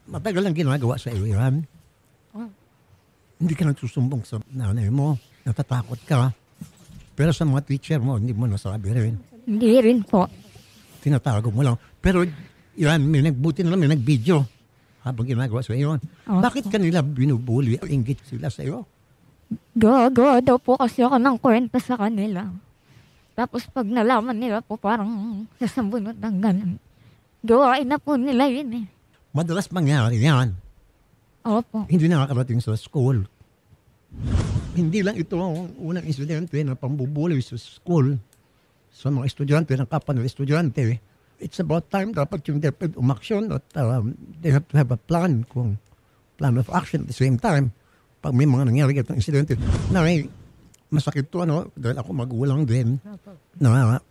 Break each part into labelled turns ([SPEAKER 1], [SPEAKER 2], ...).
[SPEAKER 1] Matagal lang ginagawa sa iyo yan.
[SPEAKER 2] Oh.
[SPEAKER 1] Hindi ka nagsusumbong sa nanay mo. Natatakot ka. Pero sa mga teacher mo, hindi mo nasabi rin.
[SPEAKER 2] Hindi rin po.
[SPEAKER 1] Tinatago mo lang. Pero yan, buti na lang may nag-video habang ginagawa sa iyo.
[SPEAKER 2] Oh.
[SPEAKER 1] Bakit kanila binubuli? Ingit sila sa iyo?
[SPEAKER 2] Gawa daw po kasi ako ng kwenta sa kanila. Tapos pag nalaman nila po parang sasambunot ng ganun. Gawain na po nila yun eh.
[SPEAKER 1] Madalas mangyari yan.
[SPEAKER 2] Opo.
[SPEAKER 1] Hindi nakakarating sa school. Hindi lang ito ang unang estudyante na pambubuli sa school. Sa mga estudyante, ng kapwa ng estudyante. It's about time dapat yung DepEd umaksyon at they have to have a plan of action at the same time. Pag may mga nangyari ng insidente na masakit to dahil ako magulang din na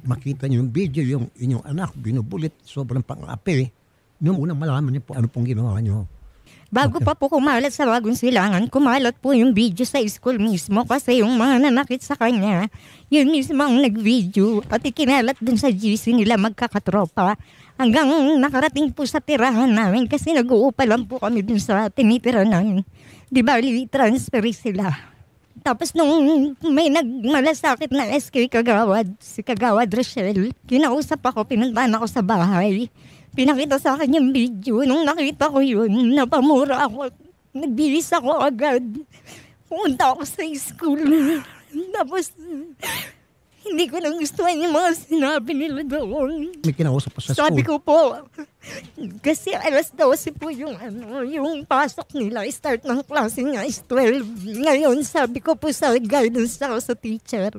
[SPEAKER 1] makita niyo yung video yung inyong anak binubulit sobrang pang-api nung unang malaman niyo po ano pong ginawa niyo.
[SPEAKER 2] Bago pa po kumalat sa Bagong Silangan, kumalat po yung video sa school mismo kasi yung mga nanakit sa kanya, yun mismo ang nag-video at ikinalat dun sa GC nila magkakatropa hanggang nakarating po sa tirahan namin kasi nag-uupa lang po kami dun sa tinitira namin. Di ba, transfer sila. Tapos nung may nagmalasakit na SK Kagawad, si Kagawad Rochelle, kinausap ako, pinuntahan ako sa bahay. Pinakita sa akin yung video. Nung nakita ko yun, napamura ako. Nagbihis ako agad. Pumunta ako sa school. Tapos, hindi ko nagustuhan yung mga sinabi nila doon.
[SPEAKER 1] May kinausap pa sa school?
[SPEAKER 2] Sabi ko po, kasi alas 12 po yung pasok nila. Start ng klase nga is 12. Ngayon, sabi ko po sa guidance ako sa teacher,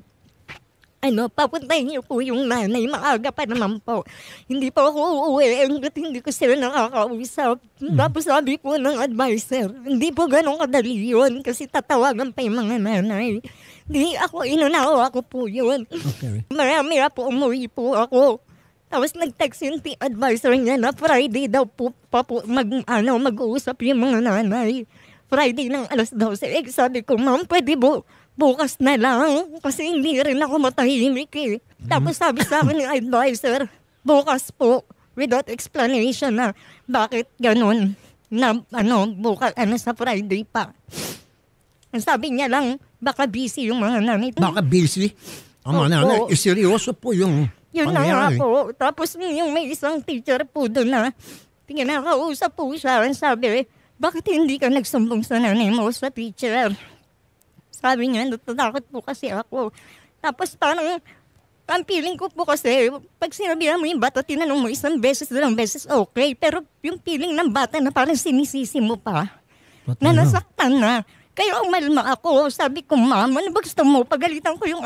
[SPEAKER 2] papuntahin niyo po yung nanay. Maaga pa naman po. Hindi po ako uuwi. Hindi ko sila nakakausap. Tapos sabi po ng advisor, hindi po ganun kadali yun kasi tatawagan pa yung mga nanay. Hindi ako, inunawa ko po yun.
[SPEAKER 1] Okay.
[SPEAKER 2] Marami na po umuwi po ako. Tapos nag-text yung advisor niya na Friday daw po, mag-uusap yung mga nanay. Friday ng alas 12. Sabi ko, ma'am, pwede bukas na lang kasi hindi rin ako matahimik eh. Tapos sabi sa akin ng advisor, bukas po, without explanation na bakit ganun na bukas, sa Friday pa. Sabi niya lang, baka busy yung mga nanay.
[SPEAKER 1] Baka busy? Ang mga nanay, seryoso po yung
[SPEAKER 2] yun
[SPEAKER 1] pangyayari.
[SPEAKER 2] na nga po. Tapos yung may isang teacher po doon na tinakausap po siya. Sabi, bakit hindi ka nagsumbong sa nanay mo sa teacher? Sabi niya, natatakot po kasi ako. Tapos parang, ang feeling ko po kasi, pag sinabihan mo yung bata, tinanong mo isang beses, dalawang beses, okay. Pero yung feeling ng bata na parang sinisisi mo pa, na nasaktan na. Kaya umalma ako, sabi ko, ma'am, ano ba gusto mo? Pagalitan ko yung